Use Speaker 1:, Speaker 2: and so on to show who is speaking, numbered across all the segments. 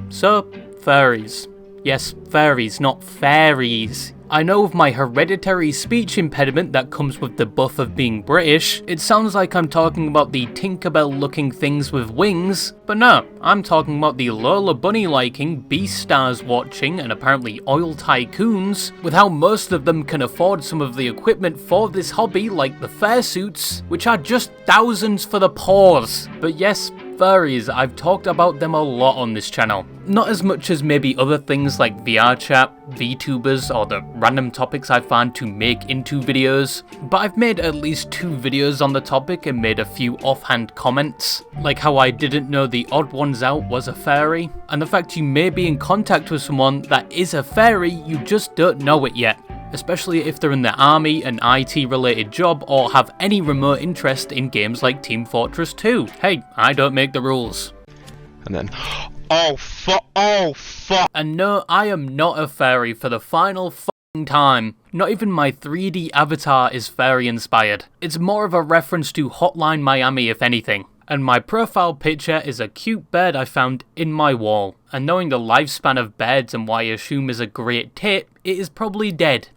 Speaker 1: So, furries. Yes, furries, not fairies. I know with my hereditary speech impediment that comes with the buff of being British, it sounds like I'm talking about the Tinkerbell looking things with wings, but no, I'm talking about the Lola Bunny liking, Beastars watching, and apparently oil tycoons, with how most of them can afford some of the equipment for this hobby like the fursuits, which are just thousands for the paws. But yes, furries, I've talked about them a lot on this channel. Not as much as maybe other things like VR chat, VTubers, or the random topics I find to make into videos, but I've made at least 2 videos on the topic and made a few offhand comments, like how I didn't know the Odd Ones Out was a furry, and the fact you may be in contact with someone that is a furry, you just don't know it yet. Especially if they're in the army, an IT related job, or have any remote interest in games like Team Fortress 2. Hey, I don't make the rules.
Speaker 2: And then, oh fuck.
Speaker 1: And no, I am not a furry for the final f***ing time. Not even my 3D avatar is furry inspired. It's more of a reference to Hotline Miami if anything. And my profile picture is a cute bird I found in my wall. And knowing the lifespan of birds and what I assume is a great tit, it is probably dead.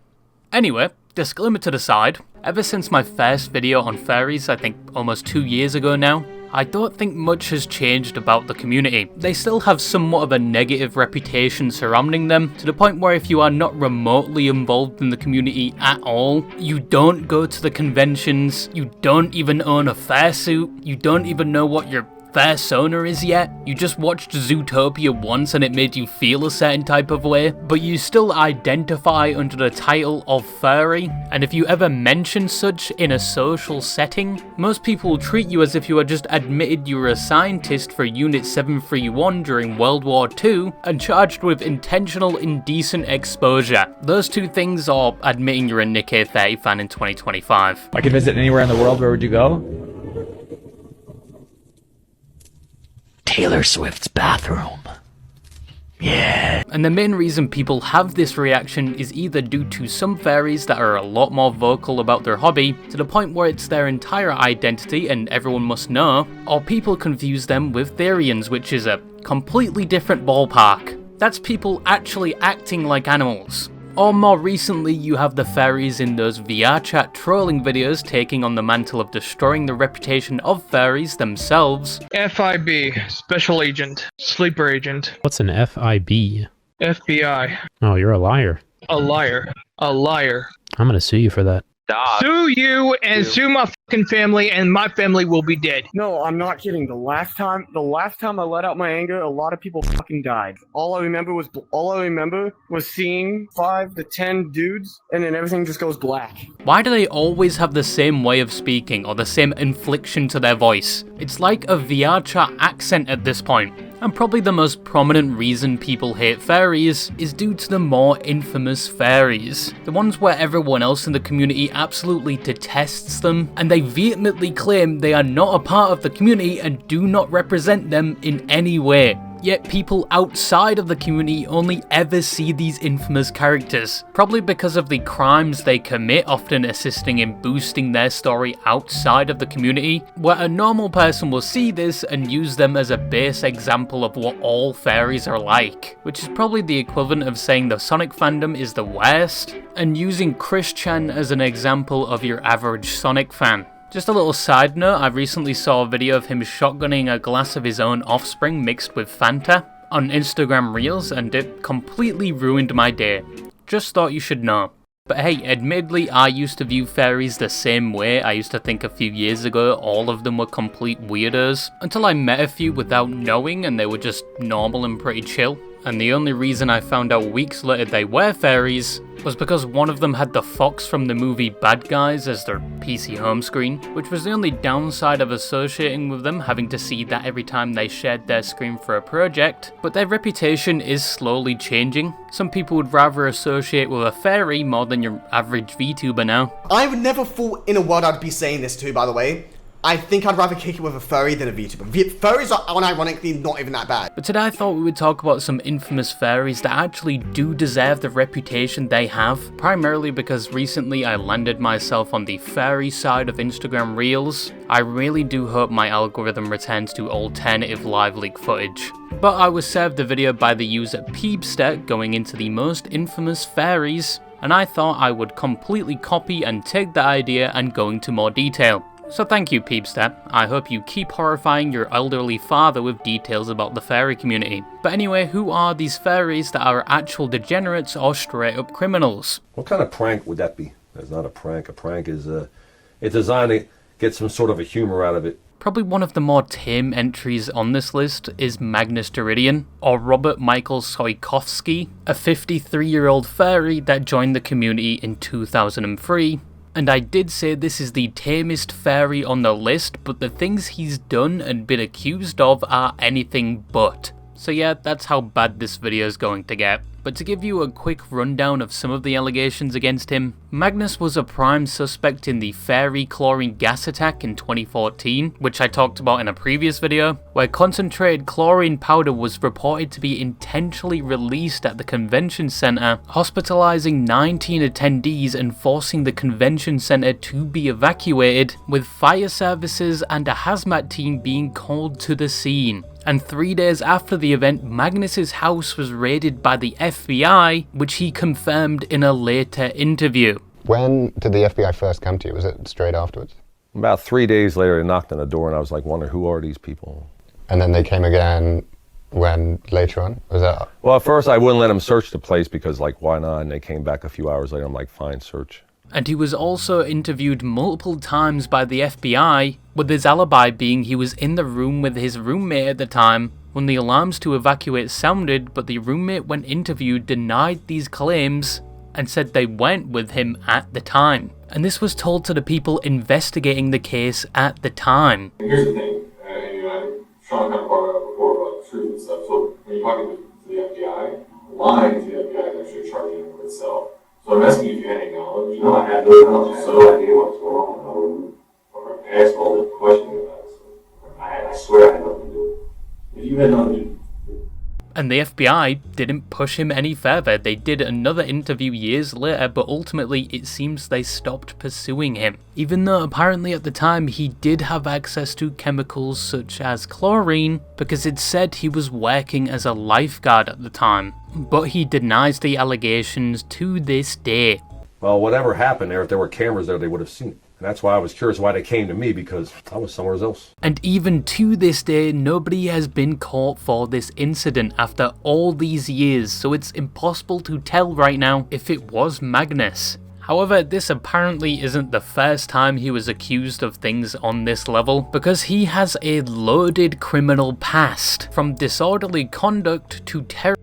Speaker 1: Anyway, disclaimer to the side, ever since my first video on furries, I think almost 2 years ago now, I don't think much has changed about the community. They still have somewhat of a negative reputation surrounding them, to the point where if you are not remotely involved in the community at all, you don't go to the conventions, you don't even own a fursuit, you don't even know what your fursona is yet, you just watched Zootopia once and it made you feel a certain type of way, but you still identify under the title of furry, and if you ever mention such in a social setting, most people will treat you as if you had just admitted you were a scientist for Unit 731 during World War II and charged with intentional indecent exposure. Those 2 things, or admitting you're a Nikkei 30 fan in 2025.
Speaker 3: I could visit anywhere in the world, where would you go? Taylor Swift's bathroom. Yeah.
Speaker 1: And the main reason people have this reaction is either due to some furries that are a lot more vocal about their hobby, to the point where it's their entire identity and everyone must know, or people confuse them with Therians, which is a completely different ballpark. That's people actually acting like animals. Or more recently, you have the furries in those VR chat trolling videos taking on the mantle of destroying the reputation of furries themselves.
Speaker 4: FIB, Special Agent, Sleeper Agent.
Speaker 5: What's an FIB?
Speaker 4: FBI.
Speaker 5: Oh, you're a liar.
Speaker 4: A liar. A liar.
Speaker 5: I'm gonna sue you for that.
Speaker 4: Sue you and sue my fucking family, and my family will be dead.
Speaker 6: No, I'm not kidding. The last time I let out my anger, a lot of people fucking died. All I remember was seeing 5 to 10 dudes, and then everything just goes black.
Speaker 1: Why do they always have the same way of speaking or the same inflection to their voice? It's like a VR chat accent at this point. And probably the most prominent reason people hate furries is due to the more infamous furries. The ones where everyone else in the community absolutely detests them, and they vehemently claim they are not a part of the community and do not represent them in any way. Yet people outside of the community only ever see these infamous characters, probably because of the crimes they commit, often assisting in boosting their story outside of the community, where a normal person will see this and use them as a base example of what all furries are like, which is probably the equivalent of saying the Sonic fandom is the worst, and using Chris Chan as an example of your average Sonic fan. Just a little side note, I recently saw a video of him shotgunning a glass of his own offspring mixed with Fanta on Instagram Reels, and it completely ruined my day. Just thought you should know. But hey, admittedly, I used to view furries the same way. I used to think a few years ago all of them were complete weirdos, until I met a few without knowing and they were just normal and pretty chill. And the only reason I found out weeks later they were furries was because one of them had the fox from the movie Bad Guys as their PC home screen, which was the only downside of associating with them, having to see that every time they shared their screen for a project. But their reputation is slowly changing. Some people would rather associate with a furry more than your average VTuber now.
Speaker 7: I would never thought in a world I'd be saying this to, by the way, I think I'd rather kick it with a furry than a VTuber. Furries are unironically not even that bad.
Speaker 1: But today I thought we would talk about some infamous furries that actually do deserve the reputation they have, primarily because recently I landed myself on the furry side of Instagram Reels. I really do hope my algorithm returns to alternative live leak footage. But I was served the video by the user Peebster going into the most infamous furries, and I thought I would completely copy and take the idea and go into more detail. So thank you, Peebster. I hope you keep horrifying your elderly father with details about the furry community. But anyway, who are these furries that are actual degenerates or straight up criminals?
Speaker 8: What kind of prank would that be? That's not a prank. A prank is it's designed to get some sort of a humor out of it.
Speaker 1: Probably one of the more tame entries on this list is Magnus Deridian, or Robert Michael Soikowski, a 53-year-old furry that joined the community in 2003. And I did say this is the tamest furry on the list, but the things he's done and been accused of are anything but. So yeah, that's how bad this video is going to get. But to give you a quick rundown of some of the allegations against him, Magnus was a prime suspect in the furry chlorine gas attack in 2014, which I talked about in a previous video, where concentrated chlorine powder was reported to be intentionally released at the convention center, hospitalizing 19 attendees and forcing the convention center to be evacuated, with fire services and a hazmat team being called to the scene. And 3 days after the event, Magnus's house was raided by the FBI, which he confirmed in a later interview.
Speaker 9: When did the FBI first come to you? Was it straight afterwards?
Speaker 8: About 3 days later, they knocked on the door, and I was like, wondering, who are these people?
Speaker 9: And then they came again when, later on? Was that?
Speaker 8: Well, at first, I wouldn't let them search the place because, like, why not? And they came back a few hours later. I'm like, fine, search.
Speaker 1: And he was also interviewed multiple times by the FBI, with his alibi being he was in the room with his roommate at the time when the alarms to evacuate sounded, but the roommate when interviewed denied these claims and said they went with him at the time. And this was told to the people investigating the case at the time.
Speaker 10: And here's the thing, I'm Sean kind of brought it up before about truth and stuff, so when you're talking to the FBI, lying to the FBI is actually charging it with itself. So I'm asking you if you had any knowledge. No, I had no knowledge. So idea what's going on. I asked all the questions about it. So I swear I had nothing to do with it. If you had nothing to do with it.
Speaker 1: And the FBI didn't push him any further. They did another interview years later, but ultimately it seems they stopped pursuing him. Even though apparently at the time he did have access to chemicals such as chlorine, because it said he was working as a lifeguard at the time. But he denies the allegations to this day.
Speaker 8: Well, whatever happened there, if there were cameras there, they would have seen it. And that's why I was curious why they came to me, because I was somewhere else.
Speaker 1: And even to this day, nobody has been caught for this incident after all these years, so it's impossible to tell right now if it was Magnus. However, this apparently isn't the first time he was accused of things on this level, because he has a loaded criminal past, from disorderly conduct to terroristic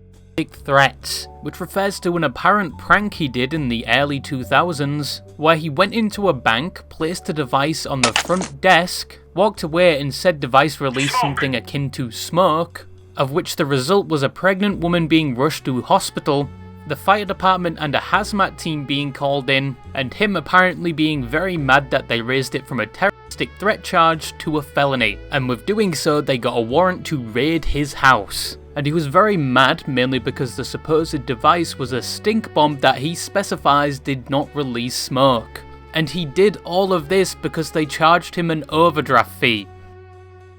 Speaker 1: threats, which refers to an apparent prank he did in the early 2000s, where he went into a bank, placed a device on the front desk, walked away and said device released something akin to smoke, of which the result was a pregnant woman being rushed to hospital, the fire department and a hazmat team being called in, and him apparently being very mad that they raised it from a terroristic threat charge to a felony, and with doing so they got a warrant to raid his house. And he was very mad, mainly because the supposed device was a stink bomb that he specifies did not release smoke. And he did all of this because they charged him an overdraft fee.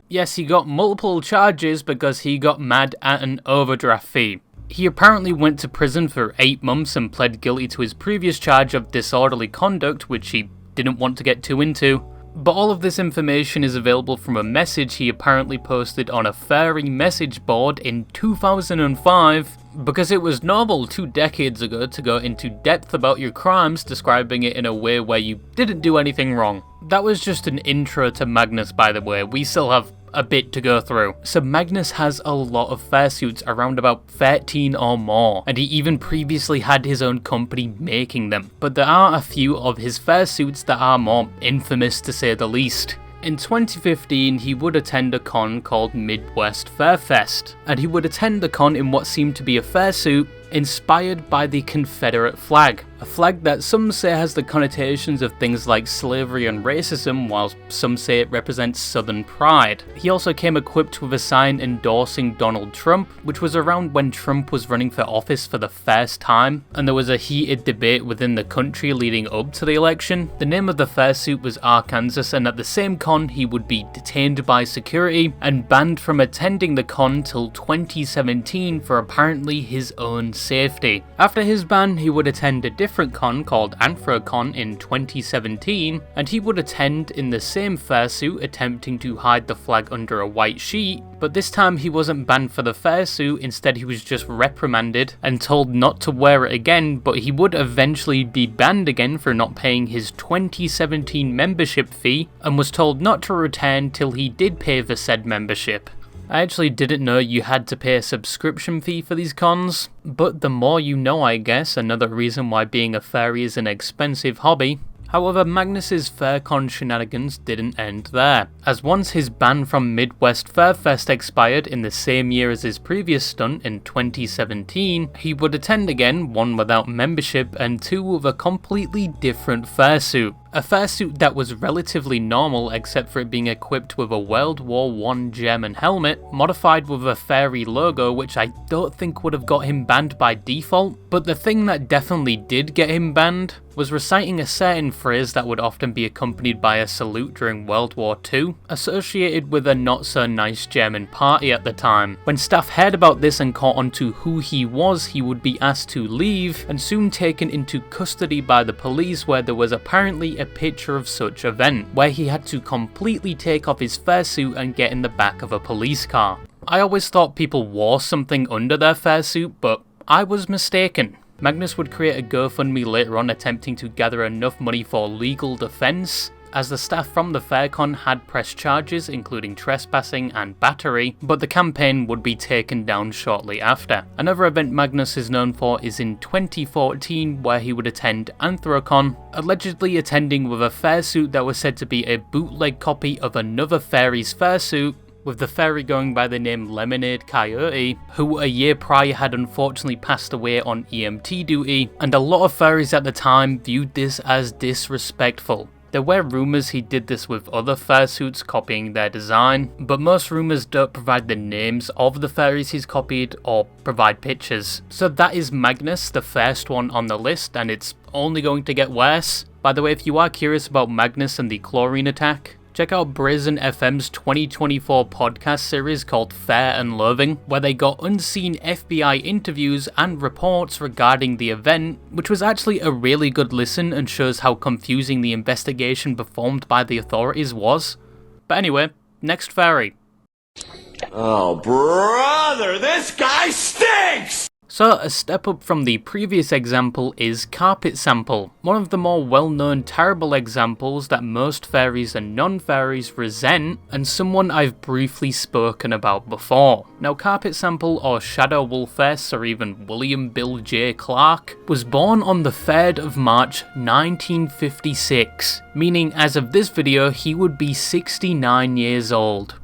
Speaker 1: Yes, he got multiple charges because he got mad at an overdraft fee. He apparently went to prison for 8 months and pled guilty to his previous charge of disorderly conduct, which he didn't want to get too into. But all of this information is available from a message he apparently posted on a furry message board in 2005, because it was normal 2 decades ago to go into depth about your crimes, describing it in a way where you didn't do anything wrong. That was just an intro to Magnus, by the way. We still have a bit to go through. So Magnus has a lot of fursuits, around about 13 or more, and he even previously had his own company making them. But there are a few of his fursuits that are more infamous, to say the least. In 2015, he would attend a con called Midwest Fur Fest, and he would attend the con in what seemed to be a fursuit, inspired by the Confederate flag, a flag that some say has the connotations of things like slavery and racism, while some say it represents Southern pride. He also came equipped with a sign endorsing Donald Trump, which was around when Trump was running for office for the first time, and there was a heated debate within the country leading up to the election. The name of the fursuit was Arkansas, and at the same con he would be detained by security and banned from attending the con till 2017 for apparently his own safety. After his ban, he would attend a different con called AnthroCon in 2017, and he would attend in the same fursuit, attempting to hide the flag under a white sheet, but this time he wasn't banned for the fursuit. Instead he was just reprimanded and told not to wear it again, but he would eventually be banned again for not paying his 2017 membership fee, and was told not to return till he did pay the said membership. I actually didn't know you had to pay a subscription fee for these cons, but the more you know, I guess. Another reason why being a furry is an expensive hobby. However, Magnus's FurCon shenanigans didn't end there, as once his ban from Midwest Fur Fest expired in the same year as his previous stunt in 2017, he would attend again, one without membership and two with a completely different fursuit. A fursuit that was relatively normal except for it being equipped with a World War I German helmet, modified with a furry logo, which I don't think would have got him banned by default, but the thing that definitely did get him banned was reciting a certain phrase that would often be accompanied by a salute during World War II, associated with a not so nice German party at the time. When staff heard about this and caught on to who he was, he would be asked to leave and soon taken into custody by the police, where there was apparently a picture of such event, where he had to completely take off his fursuit and get in the back of a police car. I always thought people wore something under their fursuit, but I was mistaken. Magnus would create a GoFundMe later on attempting to gather enough money for legal defense, as the staff from the FurCon had pressed charges including trespassing and battery, but the campaign would be taken down shortly after. Another event Magnus is known for is in 2014, where he would attend AnthroCon, allegedly attending with a fursuit that was said to be a bootleg copy of another furry's fursuit, with the furry going by the name Lemonade Coyote, who a year prior had unfortunately passed away on EMT duty, and a lot of furries at the time viewed this as disrespectful. There were rumours he did this with other fursuits copying their design, but most rumours don't provide the names of the furries he's copied or provide pictures. So that is Magnus, the first one on the list, and it's only going to get worse. By the way, if you are curious about Magnus and the chlorine attack, check out Brazen FM's 2024 podcast series called Fair and Loathing, where they got unseen FBI interviews and reports regarding the event, which was actually a really good listen and shows how confusing the investigation performed by the authorities was. But anyway, next furry.
Speaker 3: Oh, brother, this guy stinks!
Speaker 1: So, a step up from the previous example is Carpet Sample, one of the more well-known terrible examples that most furries and non-furries resent, and someone I've briefly spoken about before. Now, Carpet Sample, or Shadow Wolf S, or even William Bill J. Clark, was born on the 3rd of March 1956, meaning as of this video he would be 69 years old.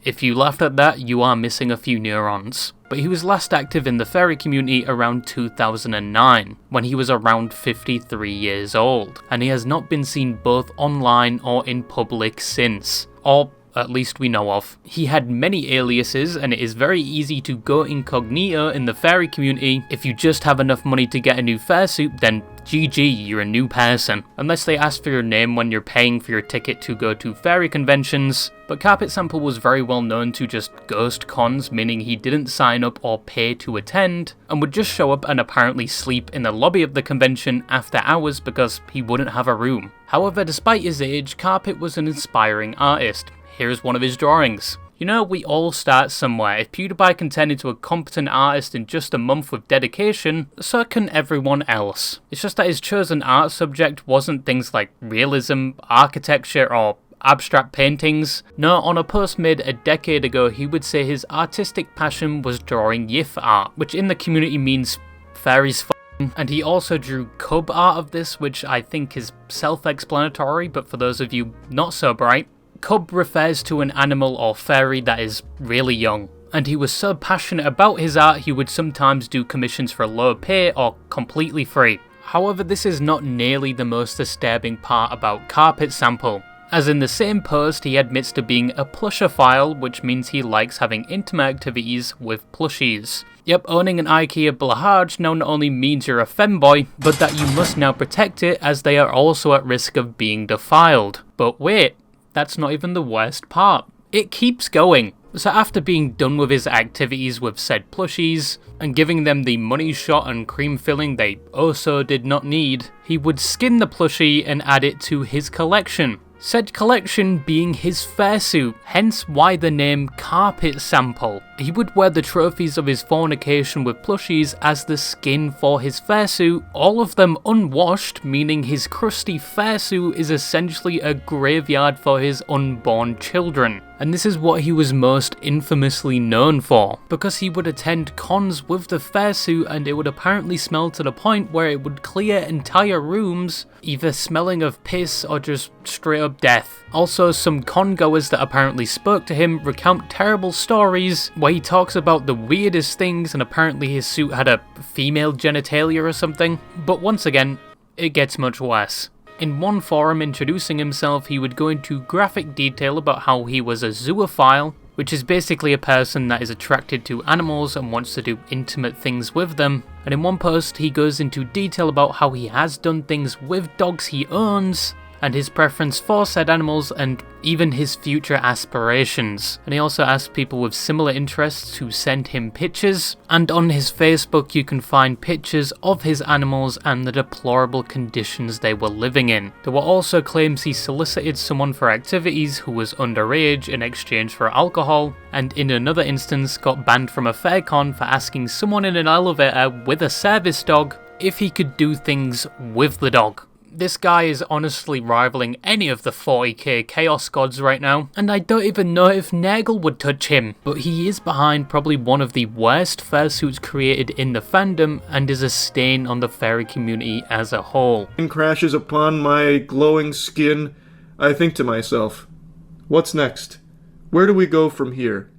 Speaker 1: If you laughed at that, you are missing a few neurons. But he was last active in the furry community around 2009, when he was around 53 years old, and he has not been seen both online or in public since, or at least we know of. He had many aliases, and it is very easy to go incognito in the furry community. If you just have enough money to get a new fursuit, then GG, you're a new person. Unless they ask for your name when you're paying for your ticket to go to furry conventions. But Carpet Sample was very well known to just ghost cons, meaning he didn't sign up or pay to attend, and would just show up and apparently sleep in the lobby of the convention after hours because he wouldn't have a room. However, despite his age, Carpet was an inspiring artist. Here's one of his drawings. You know, we all start somewhere. If PewDiePie can turn into a competent artist in just a month with dedication, so can everyone else. It's just that his chosen art subject wasn't things like realism, architecture, or abstract paintings. No, on a post made a decade ago, he would say his artistic passion was drawing YIF art, which in the community means furries f***ing, and he also drew cub art of this, which I think is self-explanatory, but for those of you not so bright, cub refers to an animal or furry that is really young. and he was so passionate about his art he would sometimes do commissions for low pay or completely free. However, this is not nearly the most disturbing part about Carpet Sample, as in the same post he admits to being a plushophile, which means he likes having intimate activities with plushies. Yep, owning an IKEA Blahage now not only means you're a femboy, but that you must now protect it as they are also at risk of being defiled. But wait, that's not even the worst part. It keeps going. So after being done with his activities with said plushies, and giving them the money shot and cream filling they also did not need, he would skin the plushie and add it to his collection. Said collection being his fursuit, hence why the name Carpet Sample. He would wear the trophies of his fornication with plushies as the skin for his fursuit, all of them unwashed, meaning his crusty fursuit is essentially a graveyard for his unborn children. And this is what he was most infamously known for, because he would attend cons with the fursuit and it would apparently smell to the point where it would clear entire rooms, either smelling of piss or just straight up death. Also, some con goers that apparently spoke to him recount terrible stories where he talks about the weirdest things and apparently his suit had a female genitalia or something. But once again, it gets much worse. In one forum introducing himself, he would go into graphic detail about how he was a zoophile, which is basically a person that is attracted to animals and wants to do intimate things with them. And in one post, he goes into detail about how he has done things with dogs he owns, and his preference for said animals, and even his future aspirations. And he also asked people with similar interests to send him pictures, and on his Facebook you can find pictures of his animals and the deplorable conditions they were living in. There were also claims he solicited someone for activities who was underage in exchange for alcohol, and in another instance got banned from a fair con for asking someone in an elevator with a service dog if he could do things with the dog. This guy is honestly rivaling any of the 40k Chaos Gods right now, and I don't even know if Nagel would touch him, but he is behind probably one of the worst fursuits created in the fandom and is a stain on the furry community as a whole.
Speaker 11: Crashes upon my glowing skin, I think to myself, what's next? Where do we go from here?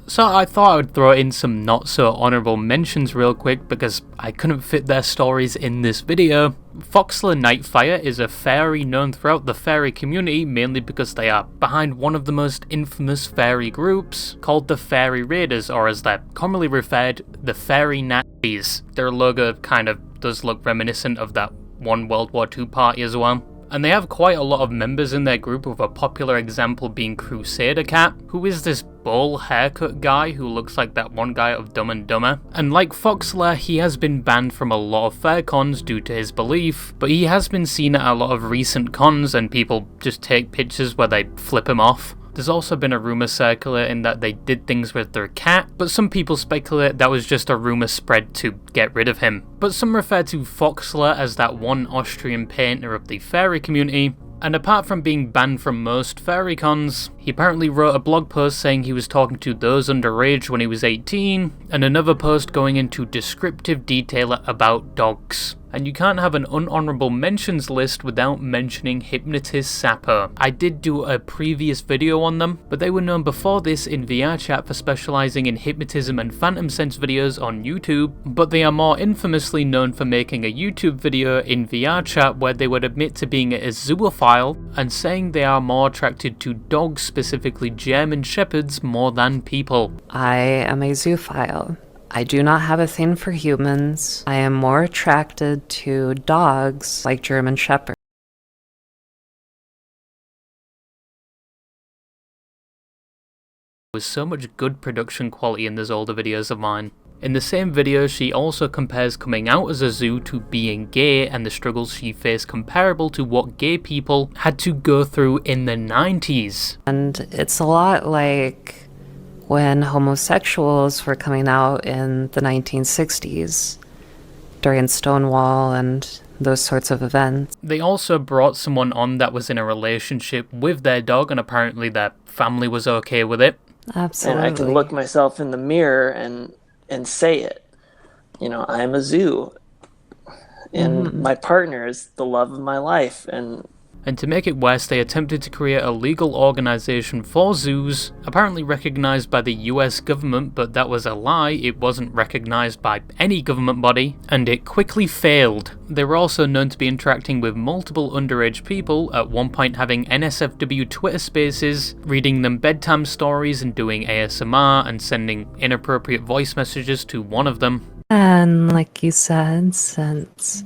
Speaker 1: So I thought I would throw in some not so honourable mentions real quick because I couldn't fit their stories in this video. Foxler Nightfire is a fairy known throughout the fairy community mainly because they are behind one of the most infamous fairy groups called the Fairy Raiders, or as they're commonly referred, the Fairy Nazis. Their logo kind of does look reminiscent of that one World War II party as well. And they have quite a lot of members in their group, with a popular example being Crusader Cat, who is this bowl haircut guy who looks like that one guy of Dumb and Dumber. And like Foxler, he has been banned from a lot of fair cons due to his belief, but he has been seen at a lot of recent cons and people just take pictures where they flip him off. There's also been a rumour circulating that they did things with their cat, but some people speculate that was just a rumour spread to get rid of him. But some refer to Foxler as that one Austrian painter of the fairy community, and apart from being banned from most fairy cons, he apparently wrote a blog post saying he was talking to those underage when he was 18, and another post going into descriptive detail about dogs. And you can't have an unhonourable mentions list without mentioning Hypnotist Sappho. I did do a previous video on them, but they were known before this in VR chat for specialising in hypnotism and phantom sense videos on YouTube, but they are more infamously known for making a YouTube video in VR chat where they would admit to being a zoophile and saying they are more attracted to dogs, specifically German Shepherds, more than people.
Speaker 12: I am a zoophile. I do not have a thing for humans. I am more attracted to dogs like German Shepherds.
Speaker 1: There was so much good production quality in those older videos of mine. In the same video, she also compares coming out as a zoo to being gay and the struggles she faced comparable to what gay people had to go through in the 90s.
Speaker 12: And it's a lot like when homosexuals were coming out in the 1960s during Stonewall and those sorts of events.
Speaker 1: They also brought someone on that was in a relationship with their dog, and apparently their family was okay with it.
Speaker 12: Absolutely.
Speaker 13: And I can look myself in the mirror and say it. You know, I'm a zoo. And my partner is the love of my life. And
Speaker 1: And to make it worse, they attempted to create a legal organisation for zoos, apparently recognised by the US government, but that was a lie. It wasn't recognised by any government body, and it quickly failed. They were also known to be interacting with multiple underage people, at one point having NSFW Twitter spaces, reading them bedtime stories and doing ASMR and sending inappropriate voice messages to one of them.
Speaker 12: And like you said, since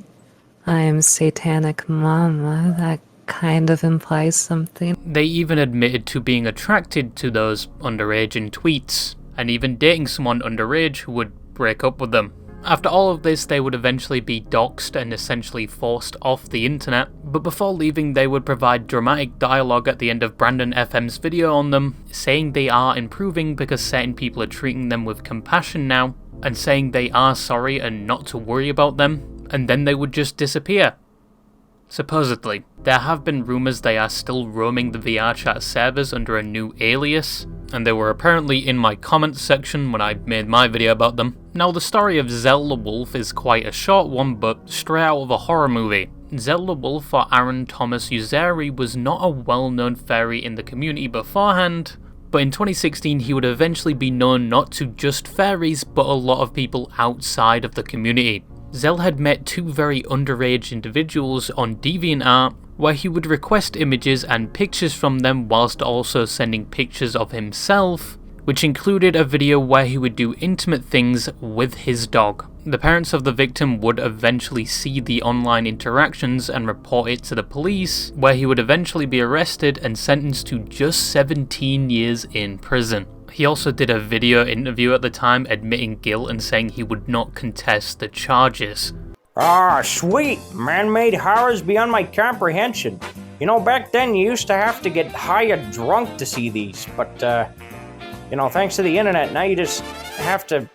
Speaker 12: I'm satanic mama, that kind of implies something.
Speaker 1: They even admitted to being attracted to those underage in tweets, and even dating someone underage who would break up with them. After all of this, they would eventually be doxxed and essentially forced off the internet, but before leaving they would provide dramatic dialogue at the end of Brandon FM's video on them, saying they are improving because certain people are treating them with compassion now, and saying they are sorry and not to worry about them, and then they would just disappear. Supposedly. There have been rumours they are still roaming the VRChat servers under a new alias, and they were apparently in my comments section when I made my video about them. Now the story of Zelda Wolf is quite a short one, but straight out of a horror movie. Zelda Wolf, or Aaron Thomas Uzeri, was not a well-known furry in the community beforehand, but in 2016 he would eventually be known not to just furries, but a lot of people outside of the community. Zell had met two very underage individuals on DeviantArt, where he would request images and pictures from them whilst also sending pictures of himself, which included a video where he would do intimate things with his dog. The parents of the victim would eventually see the online interactions and report it to the police, where he would eventually be arrested and sentenced to just 17 years in prison. He also did a video interview at the time admitting guilt and saying he would not contest the charges.
Speaker 14: Ah, sweet! Man-made horrors beyond my comprehension. You know, back then you used to have to get high or drunk to see these, but, you know, thanks to the internet, now you just have to...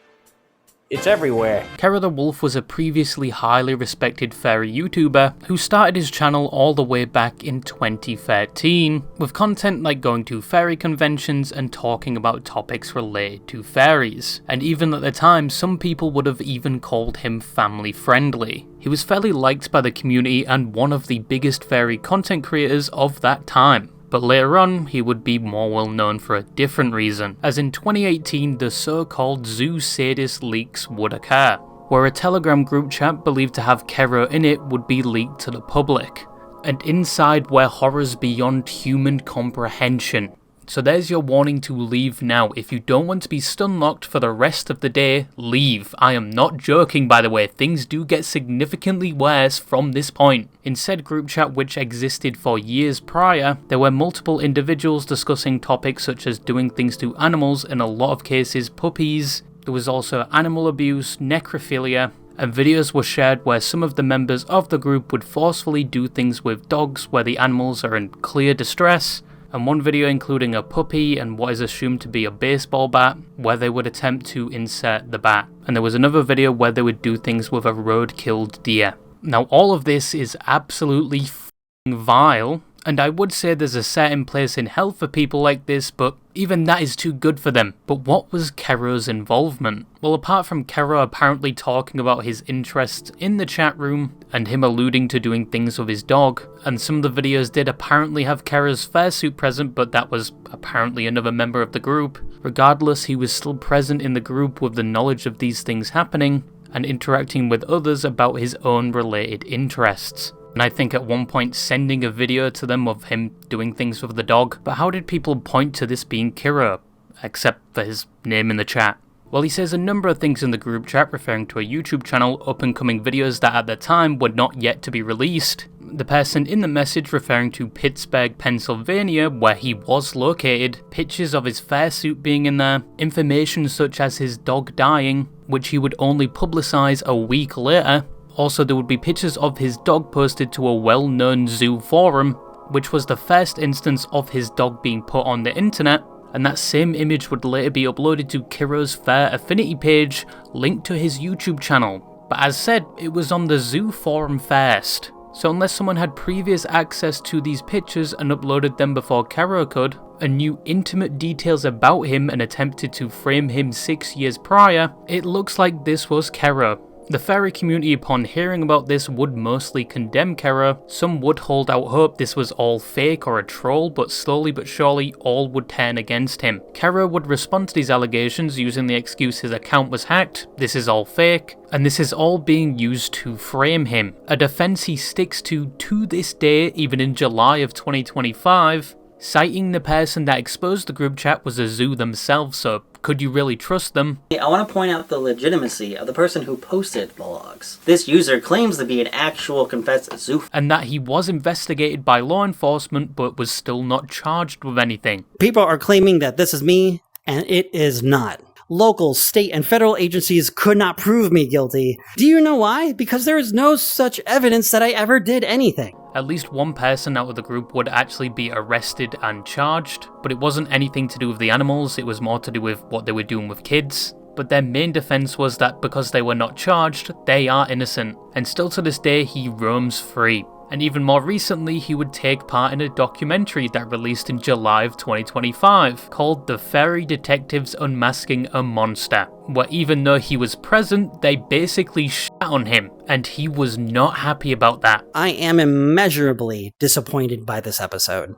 Speaker 14: It's everywhere.
Speaker 1: Kero the Wolf was a previously highly respected furry YouTuber who started his channel all the way back in 2013, with content like going to furry conventions and talking about topics related to furries. And even at the time, some people would have even called him family friendly. He was fairly liked by the community and one of the biggest furry content creators of that time. But later on, he would be more well known for a different reason, as in 2018 the so-called zoo sadist leaks would occur, where a Telegram group chat believed to have Kero in it would be leaked to the public, and inside were horrors beyond human comprehension. So there's your warning to leave now. If you don't want to be stun-locked for the rest of the day, leave. I am not joking, by the way. Things do get significantly worse from this point. In said group chat, which existed for years prior, there were multiple individuals discussing topics such as doing things to animals, in a lot of cases puppies. There was also animal abuse, necrophilia, and videos were shared where some of the members of the group would forcefully do things with dogs where the animals are in clear distress, and one video including a puppy and what is assumed to be a baseball bat, where they would attempt to insert the bat. And there was another video where they would do things with a road-killed deer. Now all of this is absolutely f***ing vile, and I would say there's a certain place in hell for people like this, but even that is too good for them. But what was Kero's involvement? Well, apart from Kero apparently talking about his interests in the chat room, and him alluding to doing things with his dog, and some of the videos did apparently have Kero's fursuit present, but that was apparently another member of the group. Regardless, he was still present in the group with the knowledge of these things happening, and interacting with others about his own related interests. And I think at one point sending a video to them of him doing things with the dog. But how did people point to this being Kero, except for his name in the chat? Well, he says a number of things in the group chat referring to a YouTube channel, up-and-coming videos that at the time were not yet to be released. The person in the message referring to Pittsburgh, Pennsylvania, where he was located, pictures of his fursuit being in there, information such as his dog dying, which he would only publicise a week later. Also, there would be pictures of his dog posted to a well-known zoo forum, which was the first instance of his dog being put on the internet, and that same image would later be uploaded to Kero's Fur Affinity page, linked to his YouTube channel. But as said, it was on the zoo forum first, so unless someone had previous access to these pictures and uploaded them before Kero could, and knew intimate details about him and attempted to frame him 6 years prior, it looks like this was Kero. The furry community, upon hearing about this, would mostly condemn Kero. Some would hold out hope this was all fake or a troll, but slowly but surely all would turn against him. Kero would respond to these allegations using the excuse his account was hacked, this is all fake, and this is all being used to frame him. A defense he sticks to this day, even in July of 2025, citing the person that exposed the group chat was a zoo themselves, so could you really trust them?
Speaker 15: I want to point out the legitimacy of the person who posted the logs. This user claims to be an actual confessed zoo.
Speaker 1: And that he was investigated by law enforcement but was still not charged with anything.
Speaker 16: People are claiming that this is me, and it is not. Local, state, and federal agencies could not prove me guilty. Do you know why? Because there is no such evidence that I ever did anything.
Speaker 1: At least one person out of the group would actually be arrested and charged, but it wasn't anything to do with the animals, it was more to do with what they were doing with kids. But their main defense was that because they were not charged, they are innocent, and still to this day he roams free. And even more recently, he would take part in a documentary that released in July of 2025, called The Furry Detectives Unmasking a Monster, where even though he was present, they basically shat on him, and he was not happy about that.
Speaker 16: I am immeasurably disappointed by this episode.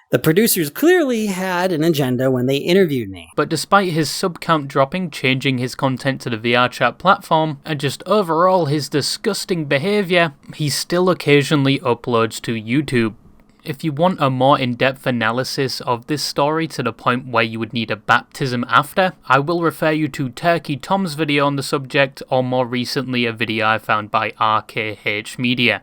Speaker 16: The producers clearly had an agenda when they interviewed me.
Speaker 1: But despite his sub count dropping, changing his content to the VR chat platform, and just overall his disgusting behaviour, he still occasionally uploads to YouTube. If you want a more in-depth analysis of this story to the point where you would need a baptism after, I will refer you to Turkey Tom's video on the subject, or more recently a video I found by RKH Media.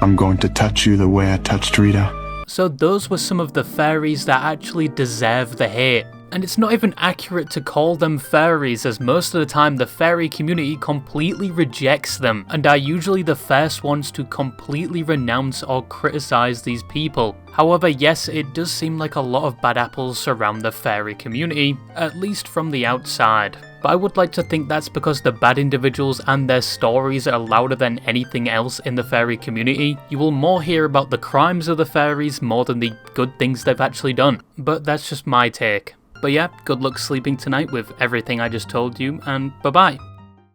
Speaker 17: I'm going to touch you the way I touched Rita.
Speaker 1: So those were some of the furries that actually deserve the hate. And it's not even accurate to call them furries, as most of the time the furry community completely rejects them, and are usually the first ones to completely renounce or criticize these people. However, yes, it does seem like a lot of bad apples surround the furry community, at least from the outside. But I would like to think that's because the bad individuals and their stories are louder than anything else in the furry community. You will more hear about the crimes of the furries more than the good things they've actually done. But that's just my take. But yeah, good luck sleeping tonight with everything I just told you, and bye-bye.